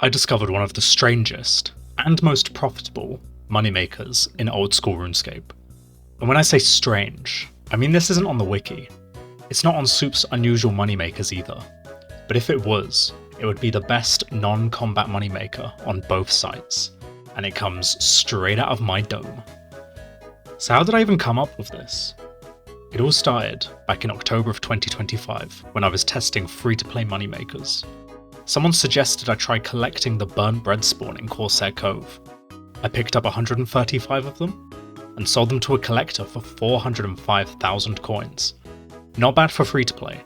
I discovered one of the strangest and most profitable moneymakers in OldSchool RuneScape. And when I say strange, I mean this isn't on the wiki. It's not on Soup's unusual moneymakers either. But if it was, it would be the best non-combat moneymaker on both sites. And it comes straight out of my dome. So how did I even come up with this? It all started back in October of 2025 when I was testing free-to-play moneymakers. Someone suggested I try collecting the burnt bread spawn in Corsair Cove. I picked up 135 of them and sold them to a collector for 405,000 coins. Not bad for free-to-play.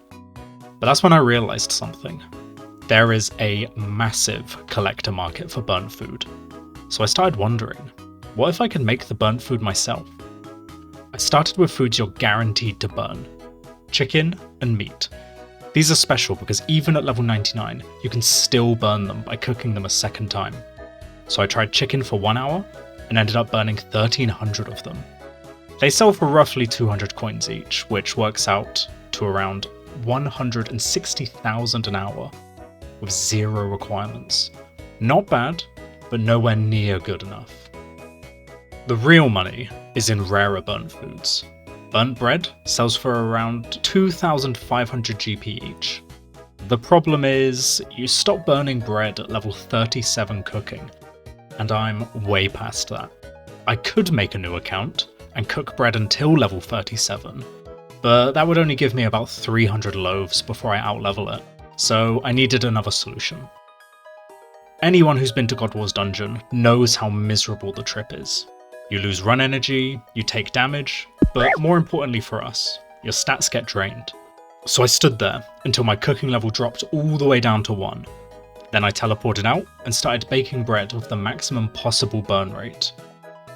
But that's when I realised something. There is a massive collector market for burnt food. So I started wondering, what if I could make the burnt food myself? I started with foods you're guaranteed to burn: chicken and meat. These are special because even at level 99, you can still burn them by cooking them a second time. So I tried chicken for 1 hour and ended up burning 1,300 of them. They sell for roughly 200 coins each, which works out to around 160,000 an hour, with zero requirements. Not bad, but nowhere near good enough. The real money is in rarer burnt foods. Burnt bread sells for around 2,500 GP each. The problem is, you stop burning bread at level 37 cooking, and I'm way past that. I could make a new account and cook bread until level 37, but that would only give me about 300 loaves before I outlevel it, so I needed another solution. Anyone who's been to God War's dungeon knows how miserable the trip is. You lose run energy, you take damage, but more importantly for us, your stats get drained. So I stood there until my cooking level dropped all the way down to 1. Then I teleported out and started baking bread with the maximum possible burn rate.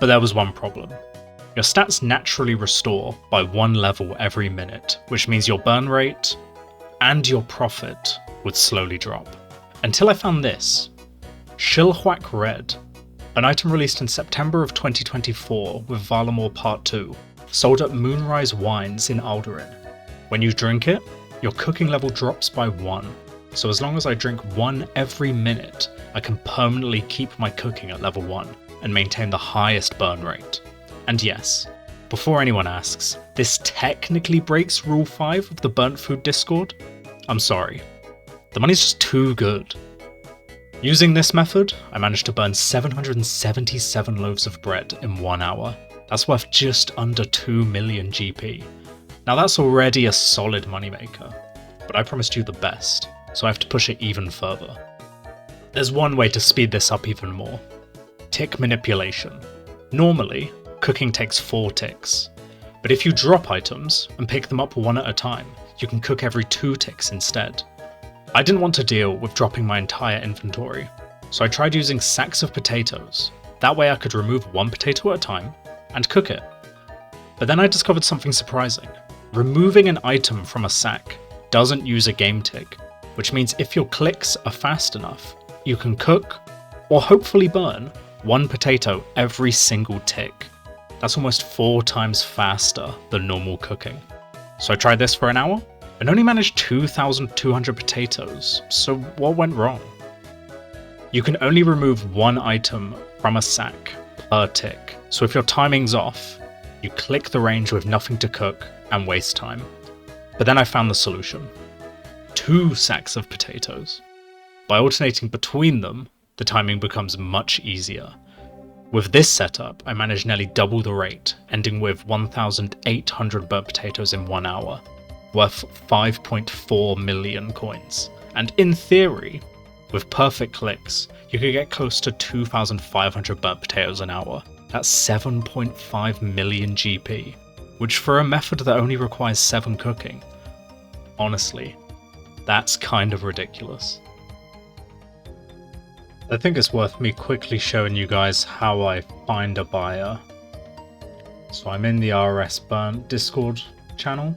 But there was one problem. Your stats naturally restore by 1 level every minute, which means your burn rate and your profit would slowly drop. Until I found this. Shilhwak Red. An item released in September of 2024 with Valamore Part 2, sold at Moonrise Wines in Aldurin. When you drink it, your cooking level drops by 1, so as long as I drink 1 every minute, I can permanently keep my cooking at level 1 and maintain the highest burn rate. And yes, before anyone asks, this technically breaks Rule 5 of the Burnt Food Discord? I'm sorry. The money's just too good. Using this method, I managed to burn 777 loaves of bread in 1 hour. That's worth just under 2 million GP. Now that's already a solid moneymaker, but I promised you the best, so I have to push it even further. There's one way to speed this up even more. Tick manipulation. Normally, cooking takes 4 ticks, but if you drop items and pick them up 1 at a time, you can cook every 2 ticks instead. I didn't want to deal with dropping my entire inventory, so I tried using sacks of potatoes. That way I could remove 1 potato at a time and cook it. But then I discovered something surprising. Removing an item from a sack doesn't use a game tick, which means if your clicks are fast enough, you can cook, or hopefully burn, 1 potato every single tick. That's almost 4 times faster than normal cooking. So I tried this for an hour, and only managed 2,200 potatoes, so what went wrong? You can only remove 1 item from a sack per tick, so if your timing's off, you click the range with nothing to cook and waste time. But then I found the solution. 2 sacks of potatoes. By alternating between them, the timing becomes much easier. With this setup, I managed nearly double the rate, ending with 1,800 burnt potatoes in 1 hour. Worth 5.4 million coins. And in theory, with perfect clicks, you could get close to 2,500 burnt potatoes an hour. That's 7.5 million GP, which for a method that only requires 7 cooking, honestly, that's kind of ridiculous. I think it's worth me quickly showing you guys how I find a buyer. So I'm in the RS Burnt Discord channel.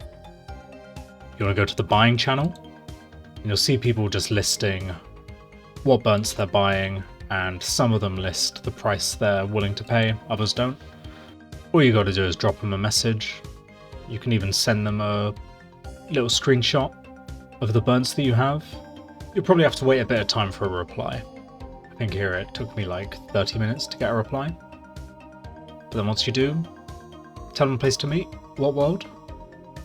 You want to go to the buying channel, and you'll see people just listing what burns they're buying, and some of them list the price they're willing to pay, others don't. All you got to do is drop them a message. You can even send them a little screenshot of the burns that you have. You'll probably have to wait a bit of time for a reply. I think here it took me like 30 minutes to get a reply. But then once you do, tell them a place to meet. What world?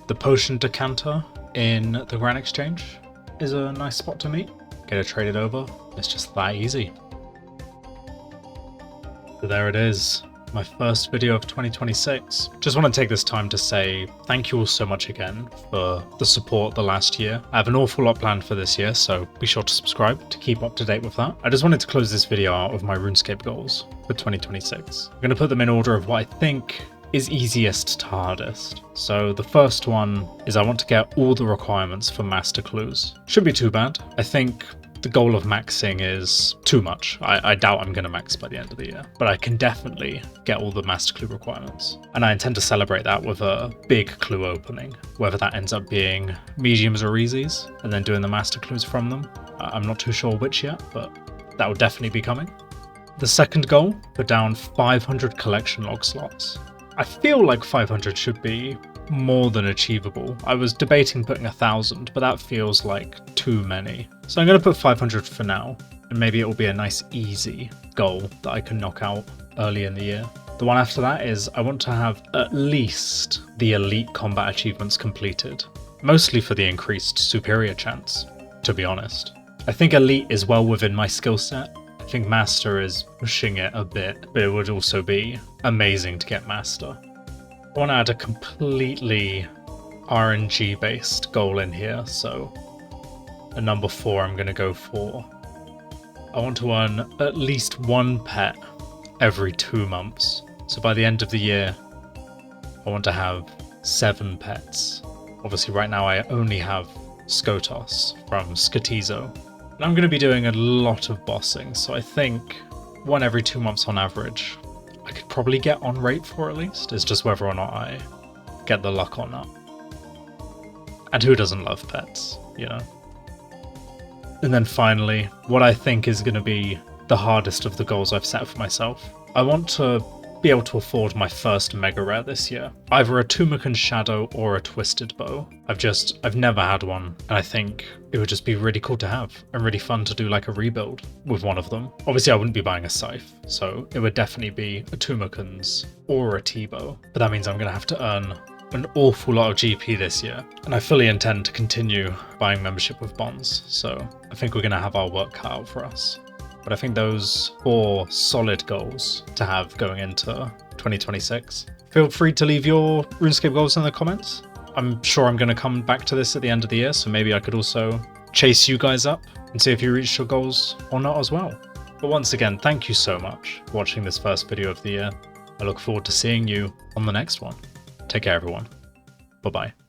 The potion decanter in the Grand Exchange is a nice spot to meet. Get it traded over. It's just that easy. So there it is. My first video of 2026. Just want to take this time to say thank you all so much again for the support the last year. I have an awful lot planned for this year, so be sure to subscribe to keep up to date with that. I just wanted to close this video out with my RuneScape goals for 2026. I'm going to put them in order of what I think is easiest to hardest. So the first one is I want to get all the requirements for master clues. Shouldn't be too bad. I think the goal of maxing is too much. I doubt I'm going to max by the end of the year, but I can definitely get all the master clue requirements. And I intend to celebrate that with a big clue opening, whether that ends up being mediums or easies, and then doing the master clues from them. I'm not too sure which yet, but that will definitely be coming. The second goal, put down 500 collection log slots. I feel like 500 should be more than achievable. I was debating putting 1,000, but that feels like too many. So I'm going to put 500 for now, and maybe it will be a nice easy goal that I can knock out early in the year. The one after that is I want to have at least the elite combat achievements completed, mostly for the increased superior chance, to be honest. I think elite is well within my skill set. I think master is pushing it a bit, but it would also be amazing to get master. I want to add a completely RNG based goal in here, so a number 4 I'm going to go for. I want to earn at least 1 pet every 2 months. So by the end of the year, I want to have 7 pets. Obviously right now I only have Skotos from Skatizo. And I'm going to be doing a lot of bossing, so I think 1 every 2 months on average I could probably get on rate for at least. It's just whether or not I get the luck or not. And who doesn't love pets, you know? And then finally, what I think is going to be the hardest of the goals I've set for myself. I want to be able to afford my first mega rare this year. Either a Tumacan Shadow or a Twisted Bow. I've never had one, and I think it would just be really cool to have and really fun to do like a rebuild with one of them. Obviously I wouldn't be buying a scythe, so it would definitely be a Tumacan's or a T-Bow. But that means I'm going to have to earn an awful lot of GP this year, and I fully intend to continue buying membership with bonds, so I think we're going to have our work cut out for us. But I think those 4 solid goals to have going into 2026. Feel free to leave your RuneScape goals in the comments. I'm sure I'm going to come back to this at the end of the year, so maybe I could also chase you guys up and see if you reached your goals or not as well. But once again, thank you so much for watching this first video of the year. I look forward to seeing you on the next one. Take care everyone. Bye bye.